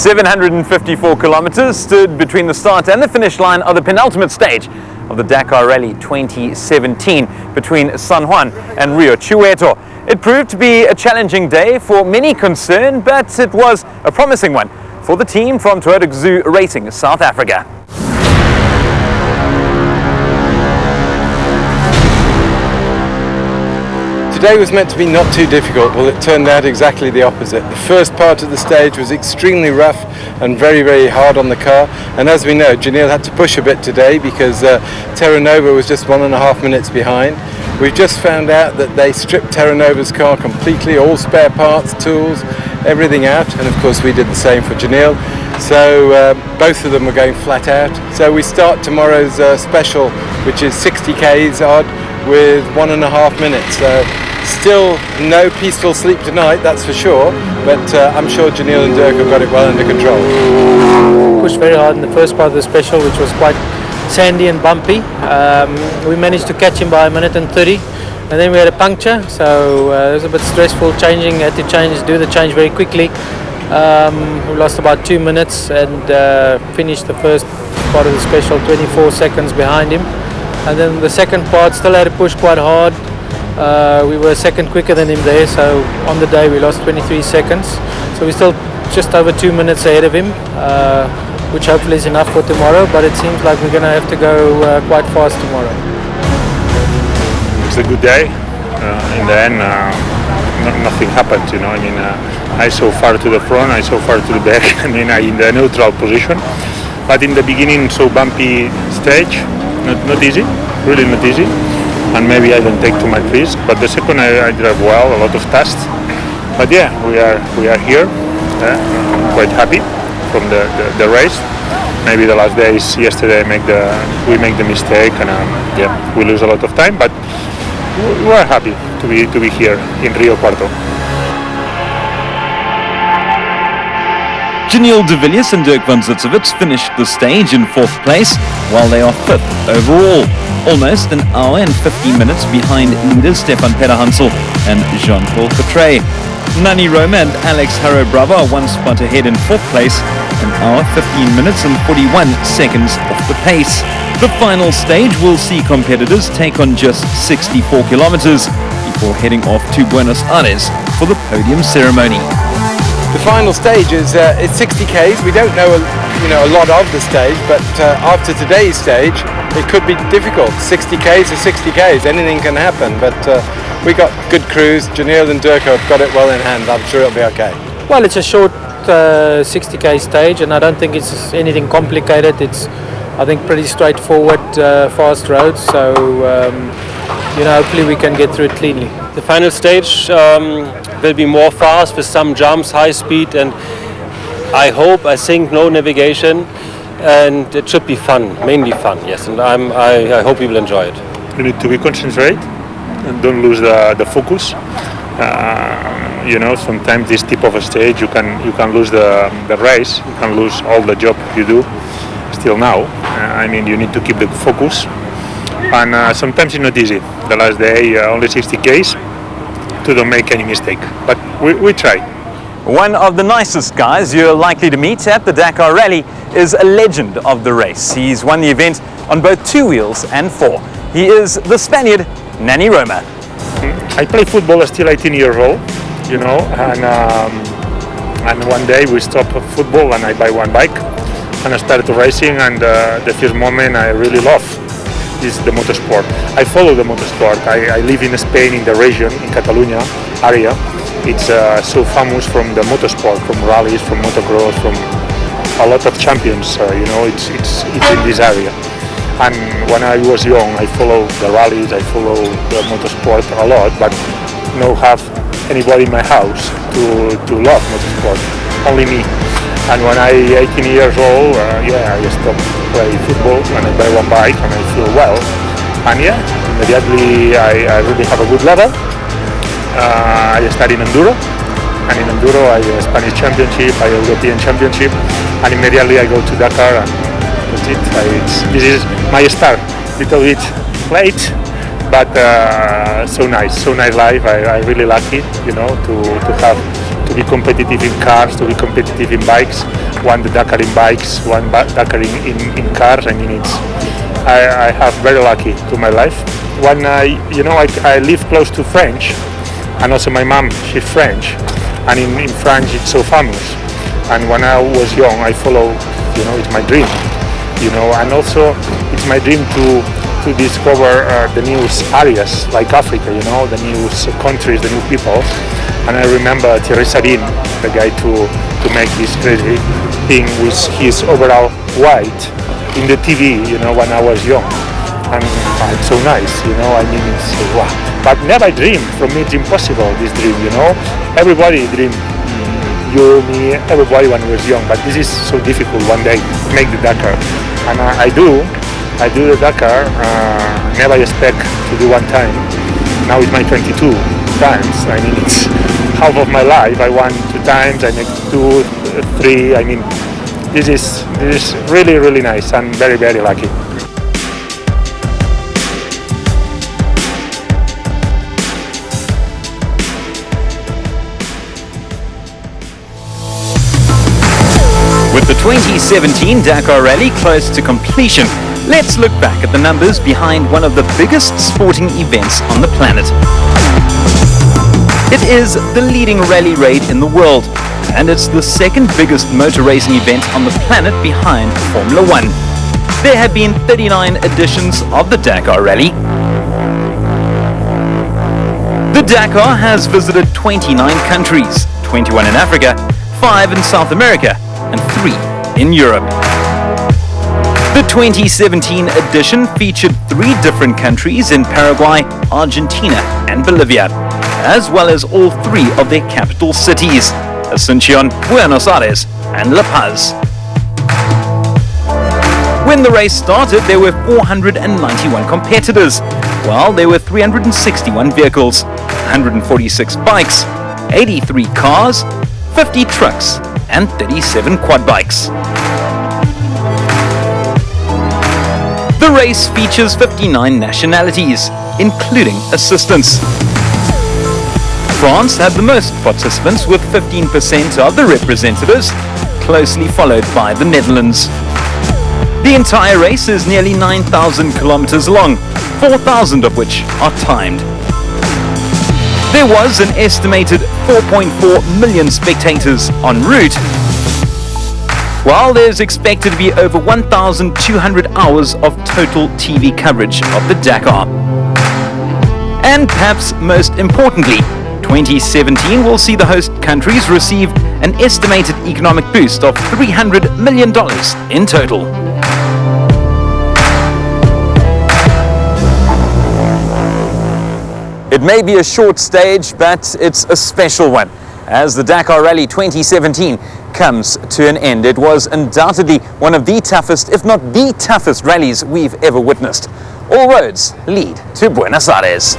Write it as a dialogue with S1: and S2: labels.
S1: 754 kilometers stood between the start and the finish line of the penultimate stage of the Dakar Rally 2017 between San Juan and Rio Chueto. It proved to be a challenging day for many concerned, but it was a promising one for the team from Toyota Gazoo Racing South Africa.
S2: Today was meant to be not too difficult. Well, it turned out exactly the opposite. The first part of the stage was extremely rough and very, very hard on the car. And as we know, Janelle had to push a bit today because Terra Nova was just 1.5 minutes behind. We've just found out that they stripped Terra Nova's car completely, all spare parts, tools, everything out. And of course we did the same for Janelle. So both of them were going flat out. So we start tomorrow's special, which is 60 Ks odd, with 1.5 minutes. Still no peaceful sleep tonight, that's for sure, but I'm sure Janelle and Dirk have got it well under control.
S3: Pushed very hard in the first part of the special, which was quite sandy and bumpy. We managed to catch him by 1:30, and then we had a puncture, so it was a bit stressful changing, had to do the change very quickly. We lost about 2 minutes and finished the first part of the special 24 seconds behind him. And then the second part still had to push quite hard. We were a second quicker than him there, so on the day we lost 23 seconds. So we're still just over 2 minutes ahead of him, which hopefully is enough for tomorrow, but it seems like we're going to have to go quite fast tomorrow.
S4: It's a good day. In the end, nothing happened, you know. I mean, I so far to the front, I so far to the back. I mean, I in the neutral position. But in the beginning, so bumpy stage. Not easy, really not easy, and maybe I don't take too much risk. But the second I drive well, a lot of tests. But yeah, we are here. I'm quite happy from the race. Maybe the last days yesterday we make the mistake and yeah, we lose a lot of time. But we are happy to be here in Rio Cuarto.
S1: Janelle de Villiers and Dirk van Zitzewitz finished the stage in 4th place, while they are 5th overall, almost an hour and 15 minutes behind leaders Stefan Pederhansel and Jean-Paul Cottret. Nani Roma and Alex Harrow-Bravo are 1 spot ahead in 4th place, an hour, 15 minutes and 41 seconds off the pace. The final stage will see competitors take on just 64 kilometers before heading off to Buenos Aires for the podium ceremony.
S2: The final stage is it's 60 Ks. We don't know a lot of the stage, but after today's stage, it could be difficult. 60 Ks is 60 Ks. Anything can happen, but we got good crews. Janelle and Dirk have got it well in hand. I'm sure it'll be okay.
S3: Well, it's a short 60K stage, and I don't think it's anything complicated. It's, I think, pretty straightforward, fast roads. So, hopefully we can get through it cleanly.
S5: The final stage will be more fast with some jumps, high speed, and I think no navigation, and it should be fun, mainly fun, yes, and I hope we will enjoy it.
S4: You need to be concentrated and don't lose the focus. Sometimes this type of a stage you can lose the race, you can lose all the job you do still now. You need to keep the focus. And sometimes it's not easy. The last day, only 60 Ks to don't make any mistake. But we try.
S1: One of the nicest guys you're likely to meet at the Dakar Rally is a legend of the race. He's won the event on both 2 wheels and 4. He is the Spaniard, Nani Roma.
S4: I play football still 18 years old, and one day we stop football and I buy one bike and I started racing, and the first moment I really love is the motorsport. I follow the motorsport. I live in Spain, in the region, in Catalonia area. It's so famous from the motorsport, from rallies, from motocross, from a lot of champions. It's in this area. And when I was young, I followed the rallies, I followed the motorsport a lot, but no have anybody in my house to love motorsport, only me. And when I 18 years old, I stopped playing football and I buy one bike and I feel well. And immediately I really have a good level. I study in Enduro, and in Enduro I Spanish Championship, I European Championship, and immediately I go to Dakar, and that's it. This is my start. Little bit late, but so nice life. I really lucky, to be competitive in cars, to be competitive in bikes. won the Dakar in bikes, won Dakar in cars. I mean, I have very lucky to my life. When I live close to French, and also my mom, she's French, and in France it's so famous. And when I was young, I follow, it's my dream, and also it's my dream to discover the new areas like Africa, the new countries, the new people. And I remember Thierry Sadine, the guy to make this crazy thing with his overall white in the TV, when I was young. And it's so nice, I mean, it's wow. But never dream, from me it's impossible, this dream, Everybody dream, you, me, everybody when I was young, but this is so difficult one day, make the Dakar. And I do the Dakar, never expect to do one time. Now it's my 22 times, I mean, it's half of my life. I won 2 times, I make 2, 3, I mean, this is really, really nice and very, very lucky.
S1: With the 2017 Dakar Rally close to completion, let's look back at the numbers behind one of the biggest sporting events on the planet. It is the leading rally raid in the world, and it's the second biggest motor racing event on the planet behind Formula 1. There have been 39 editions of the Dakar Rally. The Dakar has visited 29 countries, 21 in Africa, 5 in South America, and 3 in Europe. The 2017 edition featured 3 different countries in Paraguay, Argentina, and Bolivia, as well as all 3 of their capital cities, Asuncion, Buenos Aires, and La Paz. When the race started, there were 491 competitors, while there were 361 vehicles, 146 bikes, 83 cars, 50 trucks, and 37 quad bikes. The race features 59 nationalities, including assistants. France had the most participants with 15% of the representatives, closely followed by the Netherlands. The entire race is nearly 9,000 kilometers long, 4,000 of which are timed. There was an estimated 4.4 million spectators en route, while there's expected to be over 1,200 hours of total TV coverage of the Dakar. And perhaps most importantly, 2017 will see the host countries receive an estimated economic boost of $300 million in total. It may be a short stage, but it's a special one, as the Dakar Rally 2017 comes to an end. It was undoubtedly one of the toughest, if not the toughest rallies we've ever witnessed. All roads lead to Buenos Aires.